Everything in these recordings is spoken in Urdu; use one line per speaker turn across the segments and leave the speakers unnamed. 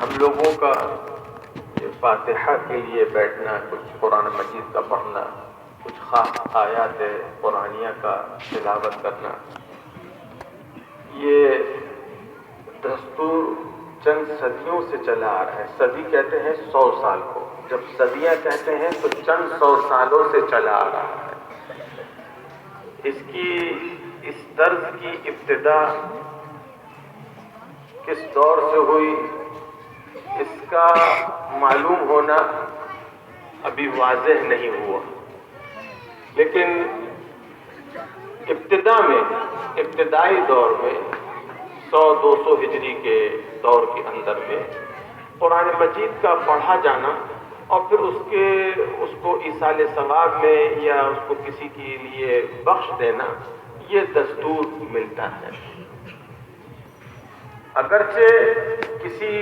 ہم لوگوں کا یہ فاتحہ کے لیے بیٹھنا، کچھ قرآن مجید کا پڑھنا، کچھ خاص آیات قرآنیہ کا تلاوت کرنا، یہ دستور چند صدیوں سے چلا آ رہا ہے۔ صدی کہتے ہیں 100 سال کو، جب صدیاں کہتے ہیں تو چند 100 سالوں سے چلا آ رہا ہے۔ اس طرز کی ابتدا کس دور سے ہوئی، اس کا معلوم ہونا ابھی واضح نہیں ہوا، لیکن ابتدائی دور میں 100-200 ہجری کے دور کے اندر میں قرآن مجید کا پڑھا جانا اور پھر اس کو ایصال ثواب میں یا اس کو کسی کے لیے بخش دینا، یہ دستور ملتا ہے۔ اگرچہ کسی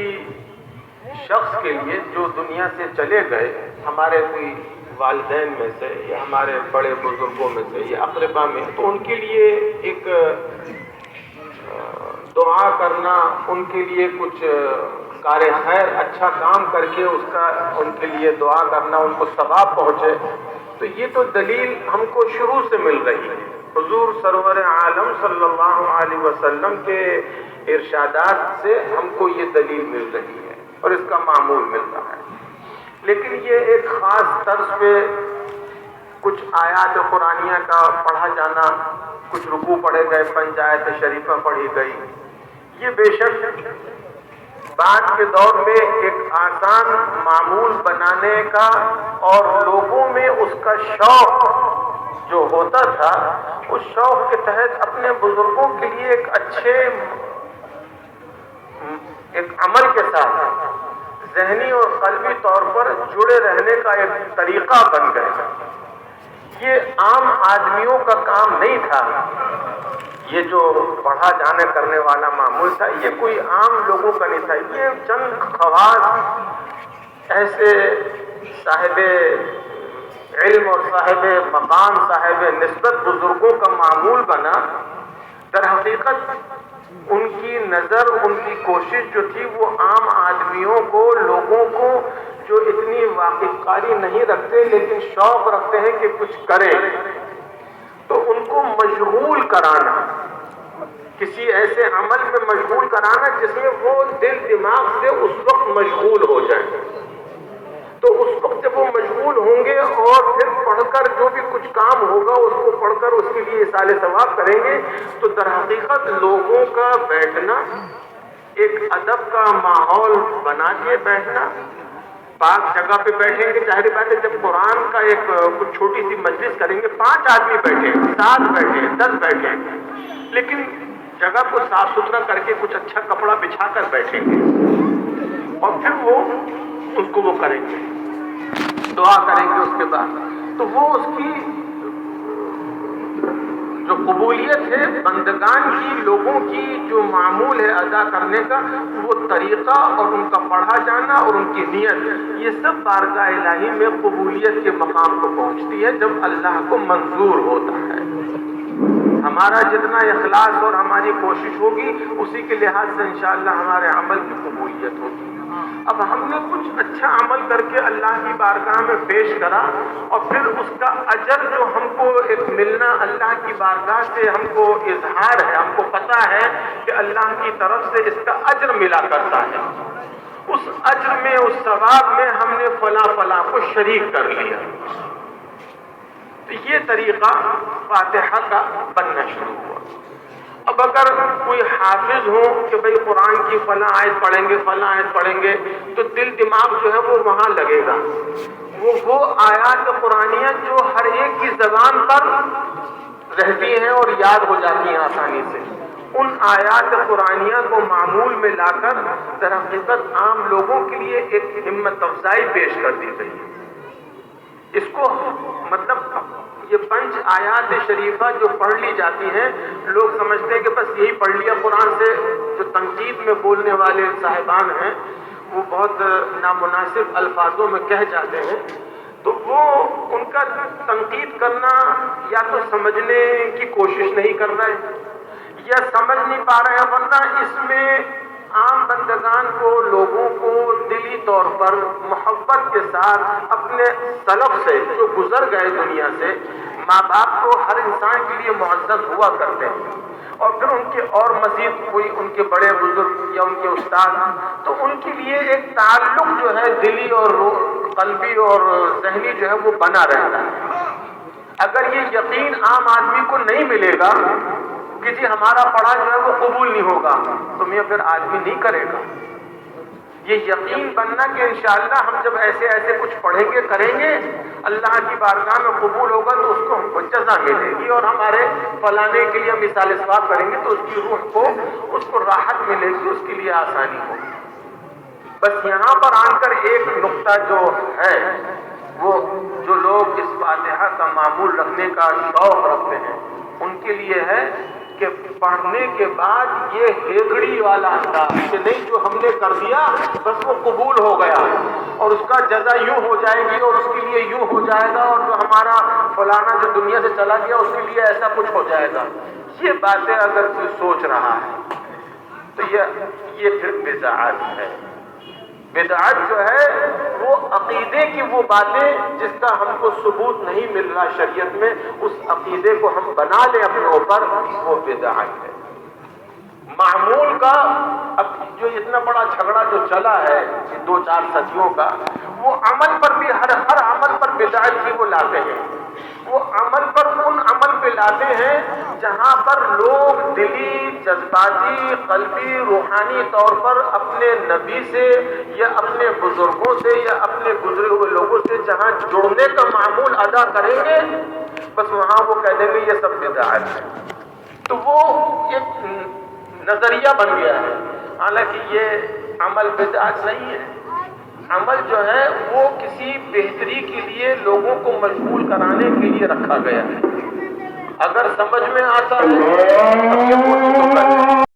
شخص کے لیے جو دنیا سے چلے گئے، ہمارے کوئی والدین میں سے یا ہمارے بڑے بزرگوں میں سے یا اقربا میں، تو ان کے لیے ایک دعا کرنا، ان کے لیے کچھ کار خیر اچھا کام کر کے ان کے لیے دعا کرنا، ان کو ثواب پہنچے، تو یہ تو دلیل ہم کو شروع سے مل رہی ہے۔ حضور سرور عالم صلی اللہ علیہ وسلم کے ارشادات سے ہم کو یہ دلیل مل رہی ہے اور اس کا معمول مل رہا ہے۔ لیکن یہ ایک خاص طرز پہ کچھ آیات قرآنیہ کا پڑھا جانا، کچھ رکوع پڑھے گئے، 5 آیت شریفہ پڑھی گئی، یہ بے شک بعد کے دور میں ایک آسان معمول بنانے کا اور لوگوں میں اس کا شوق جو ہوتا تھا، اس شوق کے تحت اپنے بزرگوں کے لیے ایک اچھے عمل کے ساتھ ذہنی اور قلبی طور پر جڑے رہنے کا ایک طریقہ بن گیا۔ یہ عام آدمیوں کا کام نہیں تھا، یہ جو پڑھا جانے کرنے والا معمول تھا، یہ کوئی عام لوگوں کا نہیں تھا، یہ چند خواص ایسے صاحب علم اور صاحب مقام، صاحب نسبت بزرگوں کا معمول بنا۔ در حقیقت ان کی نظر، ان کی کوشش جو تھی وہ عام آدمیوں کو، لوگوں کو جو اتنی واقف کاری نہیں رکھتے لیکن شوق رکھتے ہیں کہ کچھ کریں، تو ان کو مشغول کرانا، کسی ایسے عمل میں مشغول کرانا جس میں وہ دل دماغ سے اس وقت مشغول ہو جائیں۔ تو اس وقت جب وہ مشغول ہوں گے اور پھر پڑھ کر جو بھی کچھ کام ہوگا اس کو پڑھ کر اس کے لیے ایصال ثواب کریں گے، تو در حقیقت لوگوں کا بیٹھنا، ایک ادب کا ماحول بنا کے بیٹھنا، پاک جگہ پہ بیٹھیں گے۔ ظاہر بات ہے جب قرآن کا ایک کچھ چھوٹی سی مجلس کریں گے، 5 آدمی بیٹھیں، 7 بیٹھیں، 10 بیٹھیں، لیکن جگہ کو صاف ستھرا کر کے کچھ اچھا کپڑا بچھا کر بیٹھیں گے اور پھر اس کو کریں گے، دعا کریں گے اس کے بعد، تو وہ اس کی جو قبولیت ہے بندگان کی، لوگوں کی جو معمول ہے ادا کرنے کا، وہ طریقہ اور ان کا پڑھا جانا اور ان کی نیت، یہ سب بارگاہ الہی میں قبولیت کے مقام کو پہنچتی ہے جب اللہ کو منظور ہوتا ہے۔ ہمارا جتنا اخلاص اور ہماری کوشش ہوگی، اسی کے لحاظ سے انشاءاللہ ہمارے عمل کی قبولیت ہوگی۔ اب ہم نے کچھ اچھا عمل کر کے اللہ کی بارگاہ میں پیش کرا اور پھر اس کا اجر جو ہم کو ایک ملنا اللہ کی بارگاہ سے ہم کو اظہار ہے، ہم کو پتہ ہے کہ اللہ کی طرف سے اس کا اجر ملا کرتا ہے، اس اجر میں، اس ثواب میں ہم نے فلاں کو شریک کر لیا، تو یہ طریقہ فاتحہ کا بننا شروع ہوا۔ اب اگر کوئی حافظ ہو کہ بھئی قرآن کی فلاں آیت پڑھیں گے تو دل دماغ جو ہے وہ وہاں لگے گا، وہ آیات قرآنیہ جو ہر ایک کی زبان پر رہتی ہیں اور یاد ہو جاتی ہیں آسانی سے، ان آیات قرآنیہ کو معمول میں لا کر در حقیقت عام لوگوں کے لیے ایک ہمت افزائی پیش کر دی گئی۔ اس کو مطلب یہ 5 آیات شریفہ جو پڑھ لی جاتی ہیں، لوگ سمجھتے ہیں کہ بس یہی پڑھ لیا قرآن سے۔ جو تنقید میں بولنے والے صاحبان ہیں وہ بہت نامناسب الفاظوں میں کہہ جاتے ہیں، تو وہ ان کا تنقید کرنا یا تو سمجھنے کی کوشش نہیں کر رہے یا سمجھ نہیں پا رہے ہیں، ورنہ اس میں عام بندگان کو، لوگوں کو دلی طور پر محبت کے ساتھ اپنے سلف سے جو گزر گئے دنیا سے، ماں باپ تو ہر انسان کے لیے معزز ہوا کرتے ہیں، اور پھر ان کے اور مزید کوئی ان کے بڑے بزرگ یا ان کے استاد، تو ان کے لیے ایک تعلق جو ہے دلی اور قلبی اور ذہنی جو ہے وہ بنا رہتا ہے۔ اگر یہ یقین عام آدمی کو نہیں ملے گا کہ جی ہمارا پڑھا جو ہے وہ قبول نہیں ہوگا، تو میں پھر آدمی نہیں کرے گا۔ یہ یقین بننا کہ انشاءاللہ ہم جب ایسے ایسے کچھ پڑھیں گے کریں گے، اللہ کی بارگاہ میں قبول ہوگا تو اس کو ہم کو جزا ملے گی، اور ہمارے فلانے کے لیے مثال ثواب کریں گے تو اس کی روح کو اس کو راحت ملے گی، اس کے لیے آسانی ہوگی۔ بس یہاں پر آ کر ایک نقطہ جو ہے، وہ جو لوگ اس فاتحہ کا معمول رکھنے کا شوق رکھتے ہیں ان کے لیے ہے کہ پڑھنے کے بعد یہ ہیگڑی والا انداز کہ نہیں جو ہم نے کر دیا بس وہ قبول ہو گیا اور اس کا جزا یوں ہو جائے گی اور اس کے لیے یوں ہو جائے گا، اور جو ہمارا فلانا جو دنیا سے چلا گیا اس کے لیے ایسا کچھ ہو جائے گا، یہ باتیں اگر کوئی سوچ رہا ہے تو یہ پھر بدعت ہے۔ بدعت جو ہے وہ عقیدے کی وہ باتیں جس کا ہم کو ثبوت نہیں مل رہا شریعت میں، اس عقیدے کو ہم بنا لیں اپنے اوپر، وہ بدعت ہے۔ معمول کا اب جو اتنا بڑا جھگڑا جو چلا ہے 2-4 صدیوں کا، وہ عمل پر بھی ہر عمل پر بدعت کی وہ لاتے ہیں، وہ عمل پر ان عمل پہ لاتے ہیں جہاں پر لوگ دلی، جذباتی، قلبی، روحانی طور پر اپنے نبی سے یا اپنے بزرگوں سے یا اپنے گزرے ہوئے لوگوں سے جہاں جڑنے کا معمول ادا کریں گے، بس وہاں وہ کہہ دیں گے یہ سب بدعت ہے۔ تو وہ ایک نظریہ بن گیا ہے، حالانکہ یہ عمل بدعت نہیں ہے۔ عمل جو ہے وہ کسی بہتری کے لیے لوگوں کو مشغول کرانے کے لیے رکھا گیا ہے۔ اگر سمجھ میں آتا ہے